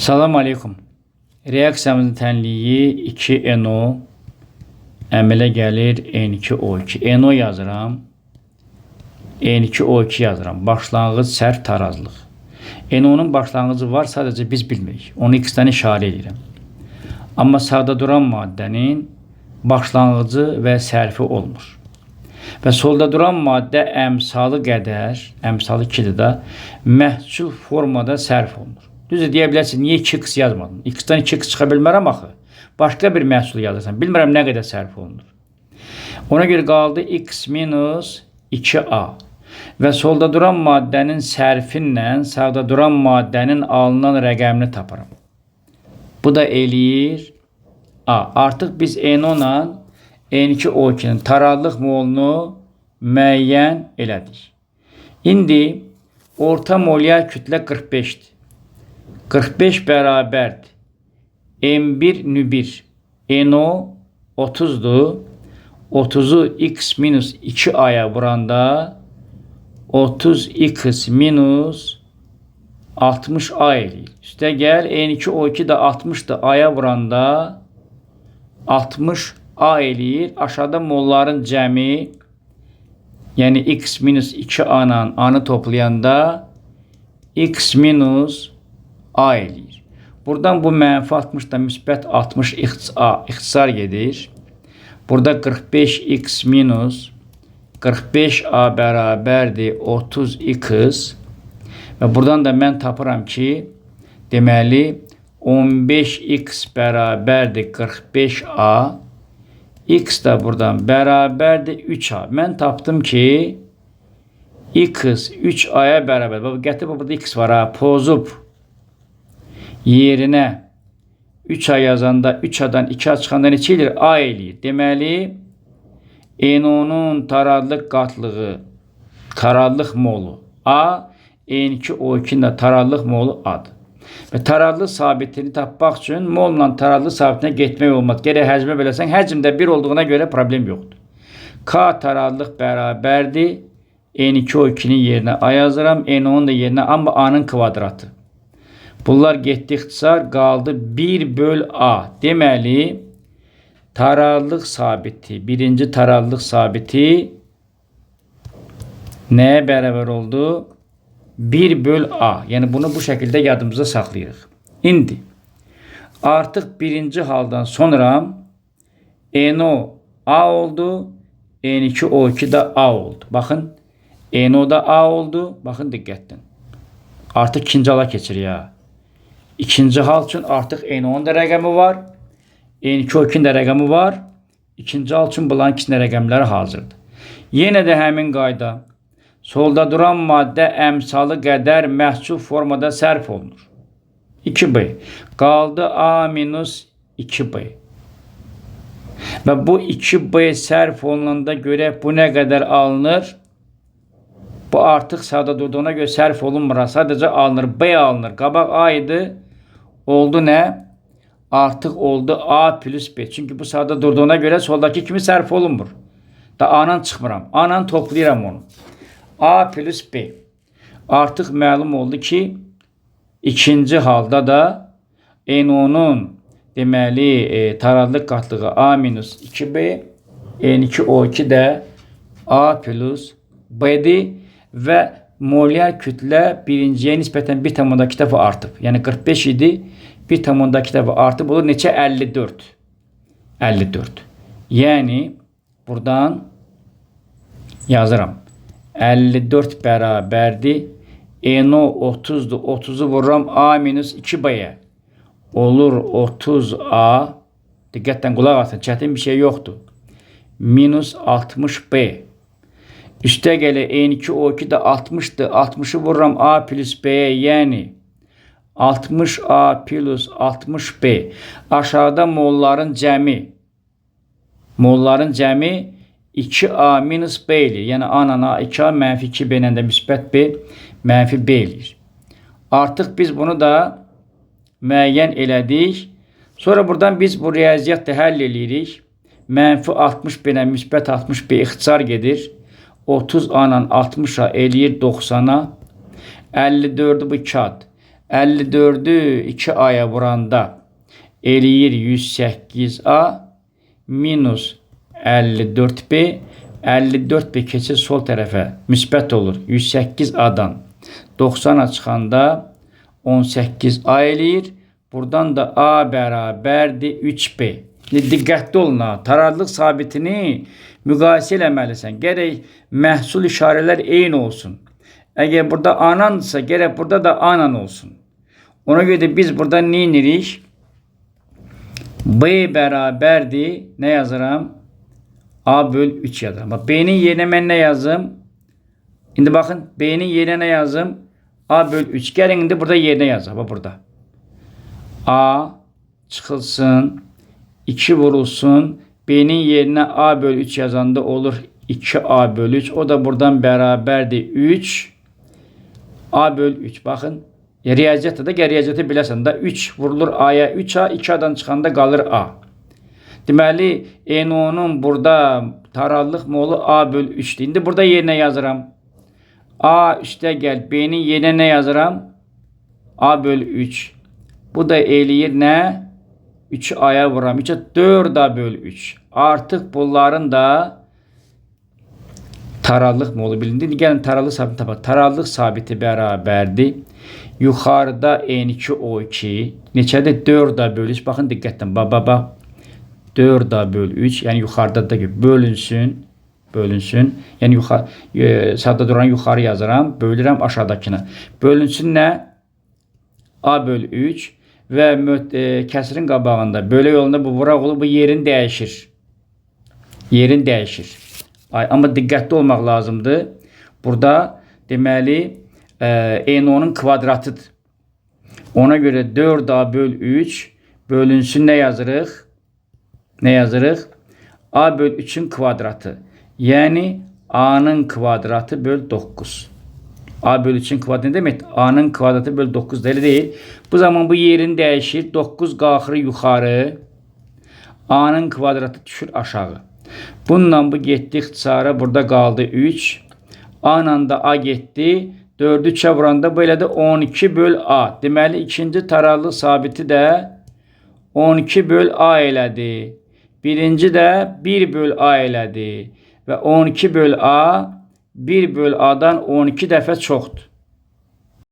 Salam aleykum. Reaksiyamızın tənliyi 2NO əmələ gəlir N2O2. NO yazıram. N2O2 yazıram. Başlanğıc sərf tarazlıq. NO'nun başlanğıcı var, sadəcə biz bilmirik. Onu X-dən işarə edirəm. Amma sağda duran maddənin başlanğıcı və sərfi olmur. Və solda duran maddə əmsalı qədər, əmsalı 2-dir də, məhsul formada sərf olunur. Düzdür, deyə bilərsin, niyə 2x yazmadın? X-dən 2x çıxa bilmərəm axı. Başqa bir məhsul yazırsan. Bilmirəm nə qədər sərf olunur. Ona görə qaldı x minus 2a. Və solda duran maddənin sərfinlə sağda duran maddənin alınan rəqəmini taparam. Bu da eləyir a. Artıq biz NO-la N2O2-nin tarazlıq molunu müəyyən elədik. İndi orta molyar kütlə 45-dir. 45 bərabərdir. M1 nü1. NO 30'dur. 30'u x minus 2a'ya vuranda 30x minus 60a eləyir. Üstə gəl N2O2 da 60'dır. A'ya vuranda 60a eləyir. Aşağıda molların cəmi, yəni x minus 2a ilə a'nı toplayanda x minus a eləyir. Buradan bu mənfi 60 da müsbət 60 ixtisar gedir. Burada 45x minus 45a bərabərdir 30x. Və buradan da mən tapıram ki, deməli 15x bərabərdir 45a. X da buradan bərabərdir 3a. Mən tapdım ki, x 3a'ya bərabər. Gətirib burada x var ha, pozub yerinə 3a yazanda 3a'dan 2a çıxanda neçə eləyir? A eləyir. Deməli, NO'nun tarazlıq qatlığı, tarazlıq molu A, N2O2'nin də tarazlıq molu A'dır. Və tarazlıq sabitini tapmaq üçün molla tarazlıq sabitinə getmək olmaz. Gərək həcmə beləsən, həcmdə 1 olduğuna görə problem yoxdur. K tarazlıq bərabərdir. N2O2'nin yerinə A yazıram, NO'nun da yerinə amma A'nın kvadratı. Bunlar getdi ixtisar, qaldı 1/A. Deməli, tarazlıq sabiti, birinci tarazlıq sabiti nəyə bərabər oldu? 1/A. Yəni, bunu bu şəkildə yadımıza saxlayırıq. İndi, artıq birinci haldan sonra NO A oldu, N2O2 da A oldu. Baxın, NO da A oldu. Baxın, diqqətdən. Artıq ikinci hala keçir ya. İkinci hal üçün artıq NO'nun da rəqəmi var. N2O2'nin də rəqəmi var. İkinci hal üçün bunların ikisinin rəqəmləri hazırdır. Yenə də həmin qayda. Solda duran maddə əmsalı qədər məhsul formada sərf olunur. 2B. Qaldı A minus 2B. Və bu 2B sərf olunanda görə bu nə qədər alınır? Bu artıq sağda durduğuna görə sərf olunmur. Sadəcə alınır. B alınır. Qabaq A idi. Oldu nə? Artıq oldu A plus B. Çünki bu sağda durduğuna görə soldakı kimi sərf olunmur. Da A'dan çıxmıram. A'dan toplayıram onu. A plus B. Artıq məlum oldu ki, ikinci halda da NO'nun deməli tarazlıq qatlığı A minus 2B, N2O2 də A plus B'dir və molyar kütlə birinciyə nisbətən 1,2 dəfə artıb. Yəni 45 idi, 1,2 dəfə artıb olur. Neçə? 54. 54. Yəni, buradan yazıram. 54 bərabərdir. NO 30'dur. 30'u vururam A minus 2B'yə. Olur 30A. Diqqətdən qulaq asın. Çətin bir şey yoxdur. Minus 60B. Üstə gələ N2O2 da 60'dır. 60'ı vururam A plus B'yə. Yəni 60A plus 60B. Aşağıda molların cəmi. Molların cəmi 2A minus B eləyir. Yəni A-na 2A mənfi 2B ilə də müsbət B mənfi B eləyir. Artıq biz bunu da müəyyən elədik. Sonra buradan biz bu riyaziyyatda həll eləyirik. Mənfi 60B ilə müsbət 60B ixtisar gedir. 30A ilə 60A eləyir 90'a. 54'ü bu kağıt. 54'ü 2A'ya vuranda eləyir 108A minus 54B. 54B keçir sol tərəfə müsbət olur. 108A'dan 90'a çıxanda 18A eləyir. Buradan da A bərabərdir 3B. Diqqətli olun ha. Tarazlıq sabitini müqayisə eləməlisən. Gərək məhsul işarələr eyni olsun. Əgər burada anansa, gərək burada da anan olsun. Ona görə də biz burada nə edirik? B bərabərdir. Nə yazıram? A böl 3 yazıram. Bak, B'nin yerine mən nə yazım? İndi baxın, B'nin yerine nə yazım? A böl 3. Gəlin indi burada yerine yazım. Bak burada. A çıxılsın. 2 vurulsun. B'nin yerine A böl 3 yazanda olur 2A böl 3. O da buradan bərabərdir 3. A böl 3. Baxın. Riyaziyyatda da riyaziyyatı biləsən də 3 vurulur A'ya 3A. 2A'dan çıxanda qalır A. Deməli, ENO'nun burada tarazlıq molu A böl 3'dür. İndi burada yerine yazıram. A üstə gəl. B'nin yerine nə yazıram? A böl 3. Bu da eləyir nə? 3A'ya vuram. 3'e 4A böl 3. Artıq bunların da tarazlıq molu bilindi. Gəlin tarazlıq sabiti tapaq. Tarazlıq sabiti bərabərdir. Yuxarıda N2O2 neçədir? 4A böl 3. Baxın diqqətlə. Bax. 4A böl 3. Yəni yuxarıda da bölünsün. Yəni sağda duran yuxarı yazıram. Bölürəm aşağıdakını. Bölünsün nə? A böl 3 və kəsirin qabağında bölə yolunda bu vuraq olur. Bu yerin dəyişir. Amma diqqətli olmaq lazımdır. Burada deməli ENO'nun kvadratıdır. Ona görə 4A böl 3 bölünsün nə yazırıq? A böl 3'ün kvadratı. Yəni A'nın kvadratı böl 9. A böl 3'ün kvadratı ne demek? A'nın kvadratı böl 9 da değil. Bu zaman bu yerin dəyişir. 9 qalxır yuxarı. A'nın kvadratı düşür aşağı. Bununla bu getdi ixtisara. Burada qaldı 3. A'la da A getdi. 4'ü 3'e vuranda belə də 12 böl A. Deməli ikinci tarazlıq sabiti də 12 böl A elədi. Birinci də 1 böl A elədi. Və 12 böl A 1 böl A'dan 12 dəfə çoxdur.